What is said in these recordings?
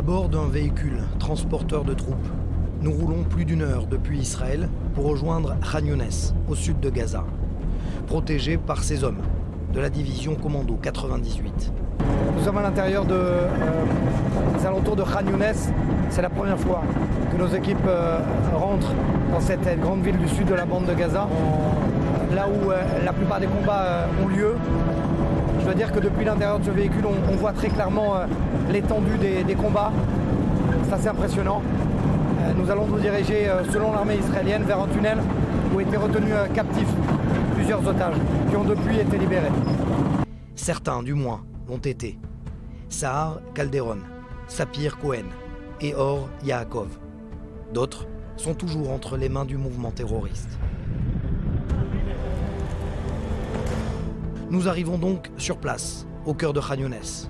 À bord d'un véhicule transporteur de troupes, nous roulons plus d'1 heure depuis Israël pour rejoindre Khan Younes, au sud de Gaza, protégé par ces hommes de la division Commando 98. Nous sommes à l'intérieur des alentours de Khan Younes. C'est la première fois que nos équipes rentrent dans cette grande ville du sud de la bande de Gaza, là où la plupart des combats ont lieu. Je dois dire que depuis l'intérieur de ce véhicule, on voit très clairement l'étendue des combats. C'est assez impressionnant. Nous allons nous diriger, selon l'armée israélienne, vers un tunnel où étaient retenus captifs plusieurs otages qui ont depuis été libérés. Certains, du moins, l'ont été. Sahar Calderon, Sapir Cohen et Or Yaakov. D'autres sont toujours entre les mains du mouvement terroriste. Nous arrivons donc sur place, au cœur de Khan Younes.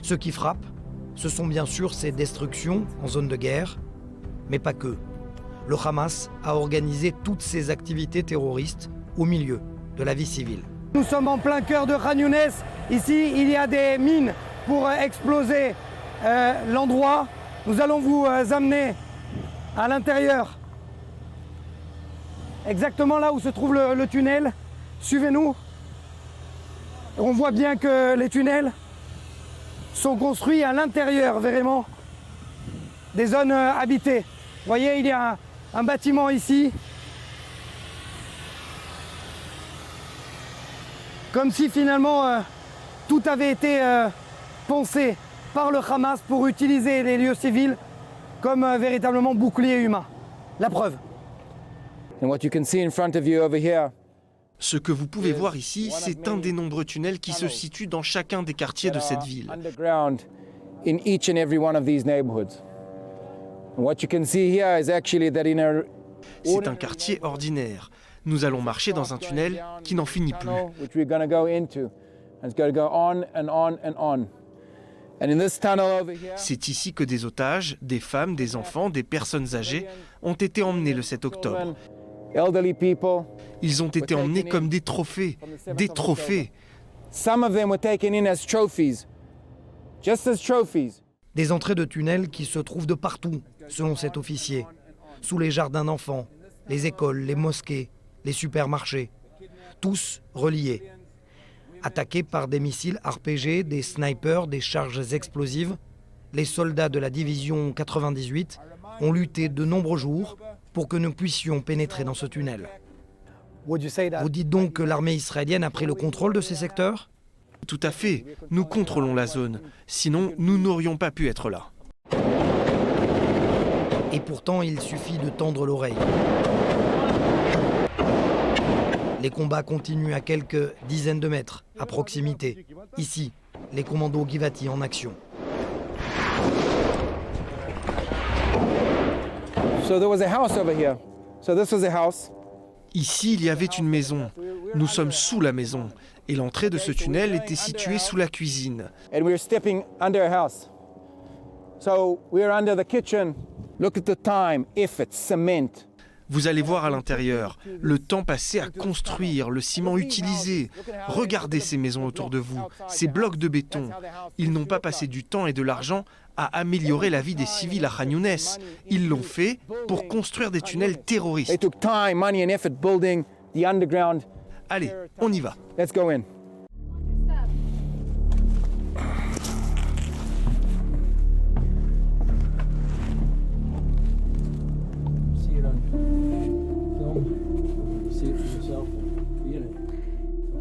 Ce qui frappe, ce sont bien sûr ces destructions en zone de guerre, mais pas que. Le Hamas a organisé toutes ces activités terroristes au milieu de la vie civile. Nous sommes en plein cœur de Khan Younes. Ici, il y a des mines pour exploser l'endroit. Nous allons vous amener à l'intérieur, exactement là où se trouve le tunnel. Suivez-nous. On voit bien que les tunnels sont construits à l'intérieur, vraiment, des zones habitées. Vous voyez, il y a un bâtiment ici. Comme si finalement tout avait été pensé par le Hamas pour utiliser les lieux civils comme véritablement bouclier humain. La preuve. And what you can see in front of you over here. Ce que vous pouvez voir ici, c'est un des nombreux tunnels qui se situent dans chacun des quartiers de cette ville. Underground in each and every one of these neighborhoods. And what you can see here is actually that in a C'est un quartier ordinaire. Nous allons marcher dans un tunnel qui n'en finit plus. which we're going to go into. And it's going to go on and on and on. And in this tunnel over here, C'est ici que des otages, des femmes, des enfants, des personnes âgées ont été emmenés le 7 octobre. elderly people, Ils ont été emmenés comme des trophées. Des trophées. some of them were taken in as trophies. Just as trophies. Des entrées de tunnels qui se trouvent de partout, selon cet officier. Sous les jardins d'enfants, les écoles, les mosquées, les supermarchés. Tous reliés. Attaqués par des missiles RPG, des snipers, des charges explosives, les soldats de la division 98 ont lutté de nombreux jours pour que nous puissions pénétrer dans ce tunnel. Vous dites donc que l'armée israélienne a pris le contrôle de ces secteurs ? Tout à fait. Nous contrôlons la zone. Sinon, nous n'aurions pas pu être là. Et pourtant, il suffit de tendre l'oreille. Les combats continuent à quelques dizaines de mètres, à proximité. Ici, les commandos Givati en action. So there was a house over here. So this was a house. Ici, il y avait une maison. Nous sommes sous la maison. Et l'entrée de ce tunnel était située sous la cuisine. And we were stepping under a house. So we are under the kitchen. Look at the time, effort, cement. Vous allez voir à l'intérieur, le temps passé à construire, le ciment utilisé. Regardez ces maisons autour de vous, ces blocs de béton. Ils n'ont pas passé du temps et de l'argent à améliorer la vie des civils à Khan Younes. Ils l'ont fait pour construire des tunnels They terroristes. took time, money and effort building the underground. Allez, on y va. Let's go in.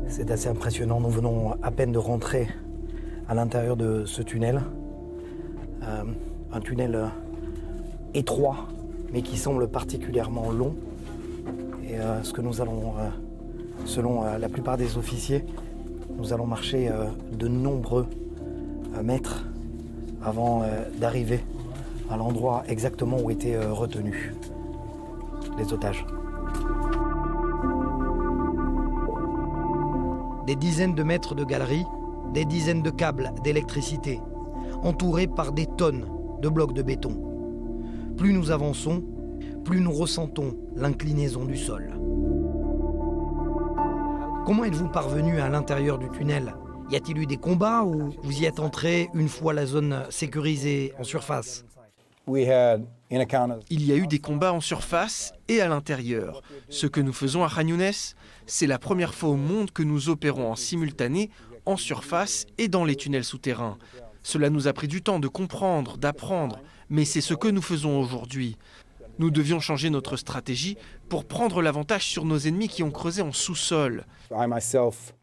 C'est assez impressionnant. Nous venons à peine de rentrer à l'intérieur de ce tunnel. Un tunnel étroit, mais qui semble particulièrement long. Et ce que nous allons, selon la plupart des officiers, nous allons marcher de nombreux mètres avant d'arriver à l'endroit exactement où étaient retenus les otages. Des dizaines de mètres de galeries, des dizaines de câbles d'électricité, entourés par des tonnes de blocs de béton. Plus nous avançons, plus nous ressentons l'inclinaison du sol. Comment êtes-vous parvenu à l'intérieur du tunnel Y a-t-il eu des combats ou vous y êtes entré une fois la zone sécurisée en surface? We had encounters. Il y a eu des combats en surface et à l'intérieur. Ce que nous faisons à Khan Younes, c'est la première fois au monde que nous opérons en simultané en surface et dans les tunnels souterrains. Cela nous a pris du temps de comprendre, d'apprendre, mais c'est ce que nous faisons aujourd'hui. Nous devions changer notre stratégie pour prendre l'avantage sur nos ennemis qui ont creusé en sous-sol. I myself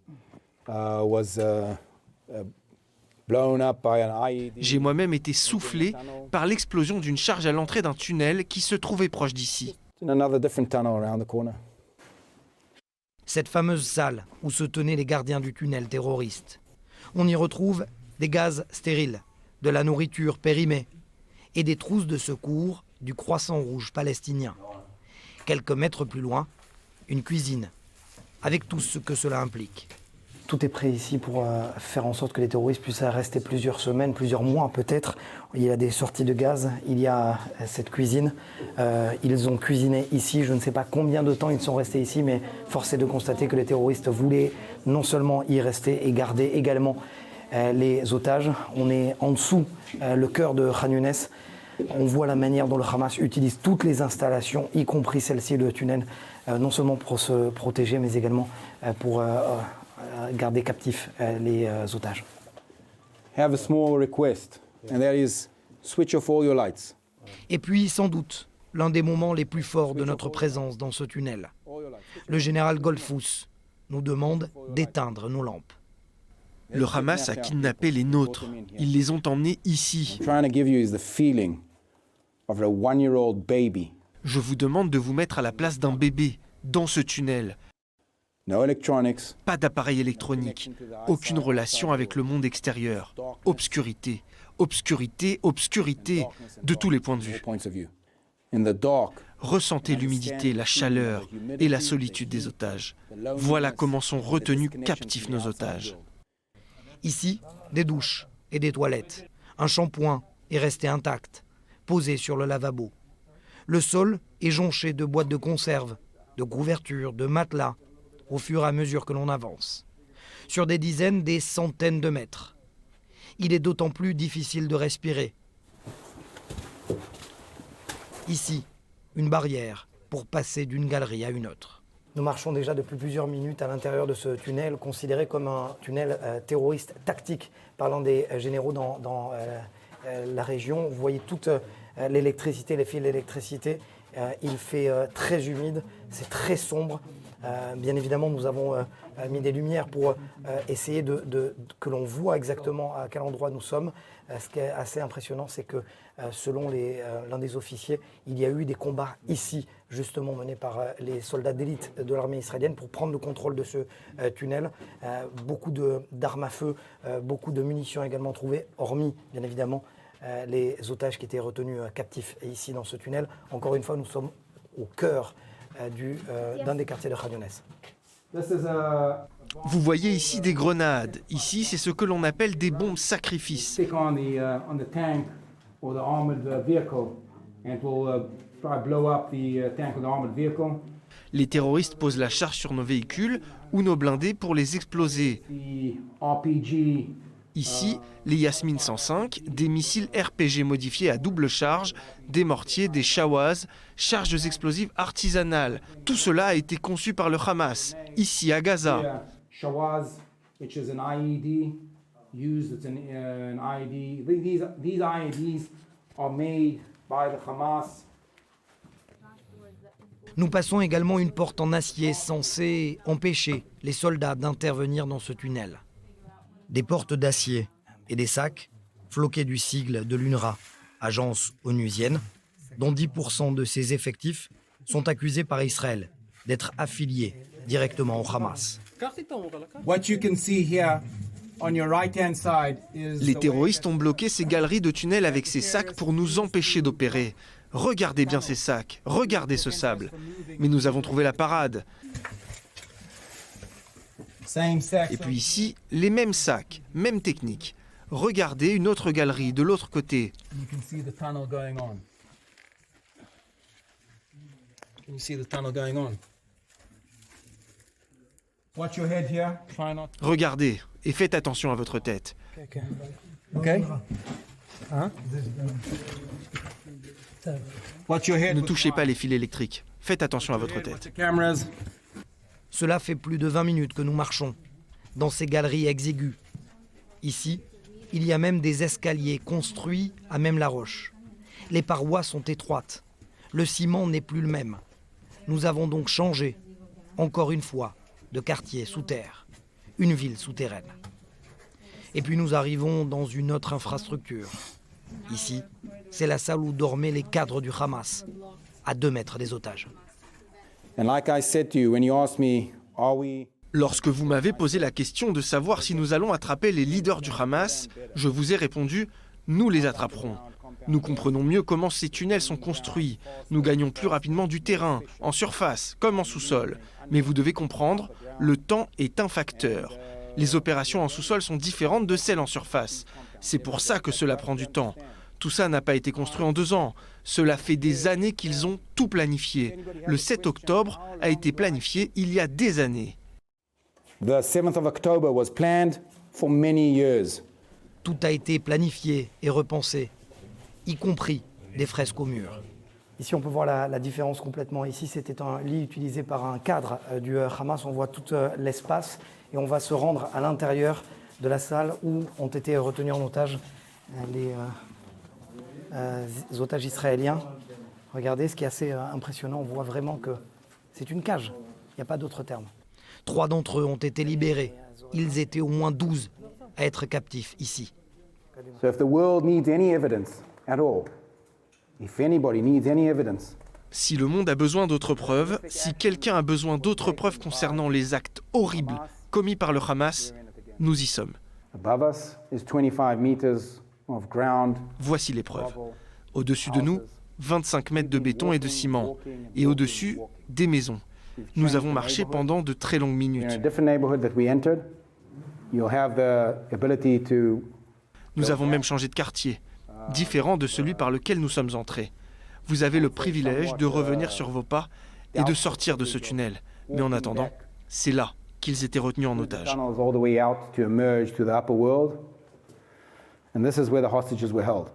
was blown up by an IED. J'ai moi-même été soufflé par l'explosion d'une charge à l'entrée d'un tunnel qui se trouvait proche d'ici. In another different tunnel around the corner. Cette fameuse salle où se tenaient les gardiens du tunnel terroriste. On y retrouve des gaz stériles, de la nourriture périmée et des trousses de secours du Croissant Rouge palestinien. Quelques mètres plus loin, une cuisine, avec tout ce que cela implique. Tout est prêt ici pour faire en sorte que les terroristes puissent rester plusieurs semaines, plusieurs mois peut-être. Il y a des sorties de gaz, il y a cette cuisine. Ils ont cuisiné ici, je ne sais pas combien de temps ils sont restés ici, mais force est de constater que les terroristes voulaient non seulement y rester et garder également les otages. On est en dessous, le cœur de Khan Younes. On voit la manière dont le Hamas utilise toutes les installations, y compris celle-ci, le tunnel, non seulement pour se protéger, mais également pour garder captifs les otages. I have a small request, and that is switch off all your lights. Et puis, sans doute, l'un des moments les plus forts de notre présence dans ce tunnel. Le général Goldfuss nous demande d'éteindre nos lampes. Le Hamas a kidnappé les nôtres. Ils les ont emmenés ici. What I'm trying to give you is the feeling of a 1-year-old baby. Je vous demande de vous mettre à la place d'un bébé, dans ce tunnel. No electronics. Pas d'appareil électronique, aucune relation avec le monde extérieur. Obscurité, obscurité, obscurité, de tous les points de vue. Points of view. In the dark. Ressentez l'humidité, la chaleur et la solitude des otages. Voilà comment sont retenus captifs nos otages. Ici, des douches et des toilettes. Un shampoing est resté intact, posé sur le lavabo. Le sol est jonché de boîtes de conserve, de couvertures, de matelas, au fur et à mesure que l'on avance. Sur des dizaines, des centaines de mètres. Il est d'autant plus difficile de respirer. Ici, une barrière pour passer d'une galerie à une autre. Nous marchons déjà depuis plusieurs minutes à l'intérieur de ce tunnel, considéré comme un tunnel terroriste tactique par l'un des généraux dans la région. Vous voyez toute l'électricité, les fils d'électricité. Il fait très humide, c'est très sombre. Bien évidemment, nous avons mis des lumières pour essayer que l'on voit exactement à quel endroit nous sommes. Ce qui est assez impressionnant, c'est que selon l'un des officiers, il y a eu des combats ici, justement menés par les soldats d'élite de l'armée israélienne pour prendre le contrôle de ce tunnel. Beaucoup d'armes à feu, beaucoup de munitions également trouvées, hormis, bien évidemment, les otages qui étaient retenus captifs ici dans ce tunnel. Encore une fois, nous sommes au cœur d'un des quartiers de Khan Younes. Vous voyez ici des grenades. Ici, c'est ce que l'on appelle des bombes sacrifices. Stick on the tank or the armored vehicle, and it will try to blow up the tank or the armored vehicle. Les terroristes posent la charge sur nos véhicules ou nos blindés pour les exploser. The RPG. Ici, les Yasmin 105, des missiles RPG modifiés à double charge, des mortiers, des Shawaz, charges explosives artisanales. Tout cela a été conçu par le Hamas, ici à Gaza. Shawaz, which is an IED used. It's an IED. These IEDs are made by the Hamas. Nous passons également une porte en acier censée empêcher les soldats d'intervenir dans ce tunnel. Des portes d'acier et des sacs floqués du sigle de l'UNRWA, agence onusienne, dont 10% de ses effectifs sont accusés par Israël d'être affiliés directement au Hamas. What you can see here on your right-hand side is Les terroristes ont bloqué ces galeries de tunnels avec ces sacs pour nous empêcher d'opérer. Regardez bien ces sacs, regardez ce sable. Mais nous avons trouvé la parade. Et puis ici, les mêmes sacs, même technique. Regardez une autre galerie de l'autre côté. You can see the tunnel going on. Can you see the tunnel going on? Watch your head here. Try not. Regardez et faites attention à votre tête. Ok. Watch your head. Ne touchez pas les fils électriques. Faites attention à votre Watch tête. the cameras. Cela fait plus de 20 minutes que nous marchons dans ces galeries exiguës. Ici, il y a même des escaliers construits à même la roche. Les parois sont étroites. Le ciment n'est plus le même. Nous avons donc changé, encore une fois, de quartier sous terre, une ville souterraine. Et puis nous arrivons dans une autre infrastructure. Ici, c'est la salle où dormaient les cadres du Hamas, à 2 mètres des otages. And like I said to you, when you asked me, are we... Lorsque vous m'avez posé la question de savoir si nous allons attraper les leaders du Hamas, je vous ai répondu « Nous les attraperons ». Nous comprenons mieux comment ces tunnels sont construits. Nous gagnons plus rapidement du terrain, en surface comme en sous-sol. Mais vous devez comprendre, le temps est un facteur. Les opérations en sous-sol sont différentes de celles en surface. C'est pour ça que cela prend du temps. Tout ça n'a pas été construit en 2 ans. Cela fait des années qu'ils ont tout planifié. Le 7 octobre a été planifié il y a des années. The 7th of October was planned for many years. Tout a été planifié et repensé, y compris des fresques au mur. Ici, on peut voir la différence complètement. Ici, c'était un lit utilisé par un cadre du Hamas. On voit tout l'espace et on va se rendre à l'intérieur de la salle où ont été retenus en otage les otages israéliens. Regardez, ce qui est assez impressionnant, on voit vraiment que c'est une cage. Il n'y a pas d'autre terme. 3 d'entre eux ont été libérés. Ils étaient au moins 12 à être captifs ici. So if the world needs any evidence at all, if anybody needs any evidence, Si le monde a besoin d'autres preuves, si quelqu'un a besoin d'autres preuves concernant les actes horribles commis par le Hamas, nous y sommes. above us is 25 meters of ground. Voici les preuves. Au-dessus de nous, 25 mètres de béton et de ciment. Et au-dessus, des maisons. Nous avons marché pendant de très longues In a minutes. different neighborhood that we entered, you'll have the ability to... Nous avons même changé de quartier, différent de celui par lequel nous sommes entrés. Vous avez le privilège de revenir sur vos pas et de sortir de ce tunnel. Mais en attendant, c'est là qu'ils étaient retenus en otage. tunnels all the way out to emerge to the upper world. And this is where the hostages were held.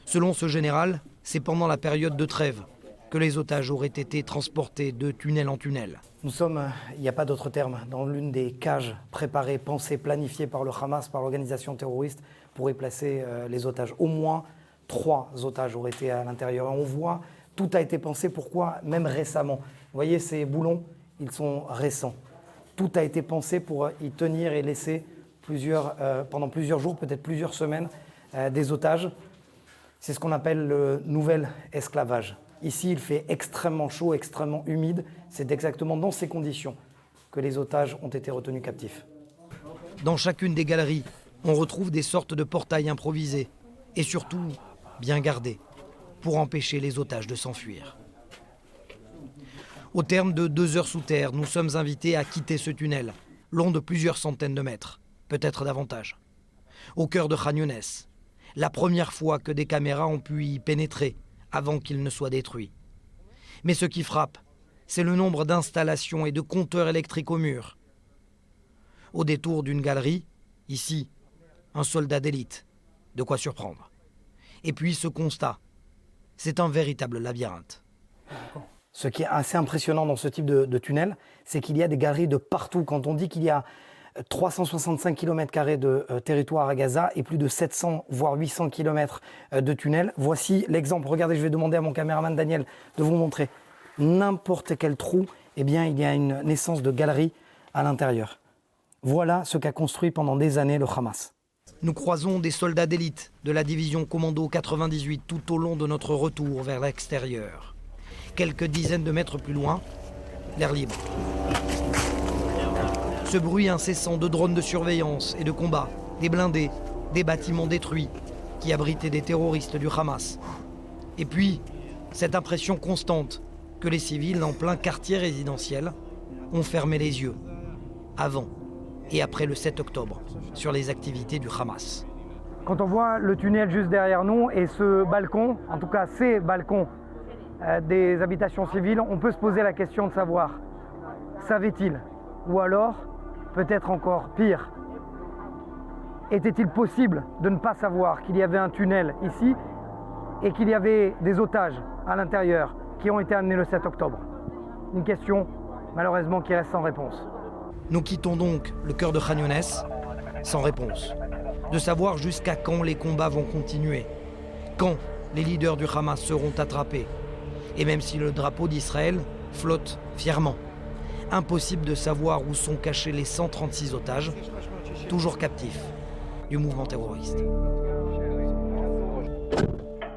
Selon ce général, c'est pendant la période de trêve que les otages auraient été transportés de tunnel en tunnel. Nous sommes, il n'y a pas d'autre terme, dans l'une des cages préparées, pensées, planifiées par le Hamas, par l'organisation terroriste, pour y placer les otages. Au moins 3 otages auraient été à l'intérieur. On voit, tout a été pensé, pourquoi même récemment. Vous voyez ces boulons, ils sont récents. Tout a été pensé pour y tenir et laisser pendant plusieurs jours, peut-être plusieurs semaines, des otages. C'est ce qu'on appelle le nouvel esclavage. Ici, il fait extrêmement chaud, extrêmement humide. C'est exactement dans ces conditions que les otages ont été retenus captifs. Dans chacune des galeries, on retrouve des sortes de portails improvisés et surtout bien gardés pour empêcher les otages de s'enfuir. Au terme de 2 heures sous terre, nous sommes invités à quitter ce tunnel, long de plusieurs centaines de mètres, peut-être davantage. Au cœur de Khan Younes, la première fois que des caméras ont pu y pénétrer avant qu'il ne soit détruit. Mais ce qui frappe, c'est le nombre d'installations et de compteurs électriques au mur. Au détour d'une galerie, ici, un soldat d'élite, de quoi surprendre. Et puis ce constat, c'est un véritable labyrinthe. Ce qui est assez impressionnant dans ce type de tunnel, c'est qu'il y a des galeries de partout. Quand on dit qu'il y a 365 km² de territoire à Gaza et plus de 700 voire 800 km de tunnels. Voici l'exemple. Regardez, je vais demander à mon caméraman Daniel de vous montrer. N'importe quel trou, eh bien, il y a une naissance de galerie à l'intérieur. Voilà ce qu'a construit pendant des années le Hamas. Nous croisons des soldats d'élite de la division Commando 98 tout au long de notre retour vers l'extérieur. Quelques dizaines de mètres plus loin, l'air libre. Ce bruit incessant de drones de surveillance et de combat, des blindés, des bâtiments détruits qui abritaient des terroristes du Hamas. Et puis, cette impression constante que les civils en plein quartier résidentiel ont fermé les yeux, avant et après le 7 octobre, sur les activités du Hamas. Quand on voit le tunnel juste derrière nous et ce balcon, en tout cas ces balcons des habitations civiles, on peut se poser la question de savoir, savaient-ils Ou alors, peut-être encore pire, était-il possible de ne pas savoir qu'il y avait un tunnel ici et qu'il y avait des otages à l'intérieur qui ont été amenés le 7 octobre? Une question, malheureusement, qui reste sans réponse. Nous quittons donc le cœur de Khan Younes sans réponse. De savoir jusqu'à quand les combats vont continuer, quand les leaders du Hamas seront attrapés. Et même si le drapeau d'Israël flotte fièrement, impossible de savoir où sont cachés les 136 otages, toujours captifs du mouvement terroriste.